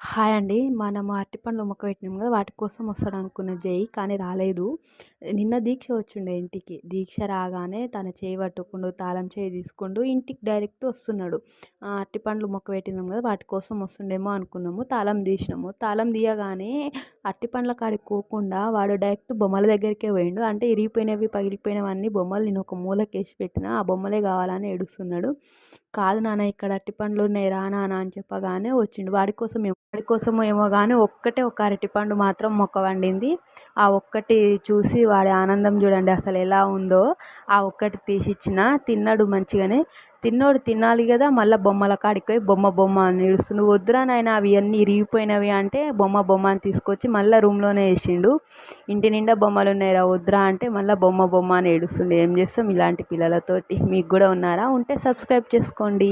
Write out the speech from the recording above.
Hi అండి. మనము అరటిపండ్లు మొక్క పెట్టినాం గదా! వాటి కోసం వస్తాడనుకున్న జై, కానీ రాలేదు. నిన్న దీక్ష వచ్చిండే ఇంటికి. దీక్ష రాగానే తన చేయి పట్టుకుండు, తాళం చేయి తీసుకుండు, ఇంటికి డైరెక్ట్ వస్తున్నాడు. అరటిపండ్లు మొక్క పెట్టినాం గదా! వాటి కోసం వస్తుండేమో అనుకున్నాము. తాళం తీసినాము. తాళం తీయగానే అరటిపండ్ల కాడికి పోకుండా వాడు డైరెక్ట్ బొమ్మల దగ్గరికే పోయిండు. అంటే ఇరిగిపోయినవి, పగిలిపోయినవి అన్ని బొమ్మలు నేను ఒక మూలకేసి పెట్టినా. ఆ బొమ్మలే కావాలని ఏడుస్తున్నాడు. కాదు నాన్న, ఇక్కడ అరటిపండ్లు ఉన్నాయి రా నాన్న అని చెప్పగానే వచ్చిండు. వాడి కోసమో ఏమో కానీ ఒక్కటే ఒక అరటిపండు మాత్రం మొక్క వండింది. ఆ ఒక్కటి చూసి వాడి ఆనందం చూడండి అసలు ఎలా ఉందో. ఆ ఒక్కటి తీసిచ్చిన తిన్నాడు మంచిగానే. తిన్నోడు తినాలి కదా, మళ్ళీ బొమ్మల కాడికి పోయి బొమ్మ బొమ్మ అని ఏడుస్తుండు. వద్దురా నాయన అవి అన్నీ ఇరిగిపోయినవి అంటే బొమ్మ బొమ్మ అని తీసుకొచ్చి మళ్ళీ రూమ్లోనే వేసిండు. ఇంటి నిండా బొమ్మలు ఉన్నాయిరా వద్దురా అంటే మళ్ళీ బొమ్మ బొమ్మ అని ఏడుస్తుండు. ఏం చేస్తాం ఇలాంటి పిల్లలతోటి. మీకు కూడా ఉన్నారా? ఉంటే సబ్స్క్రైబ్ చేసుకోండి.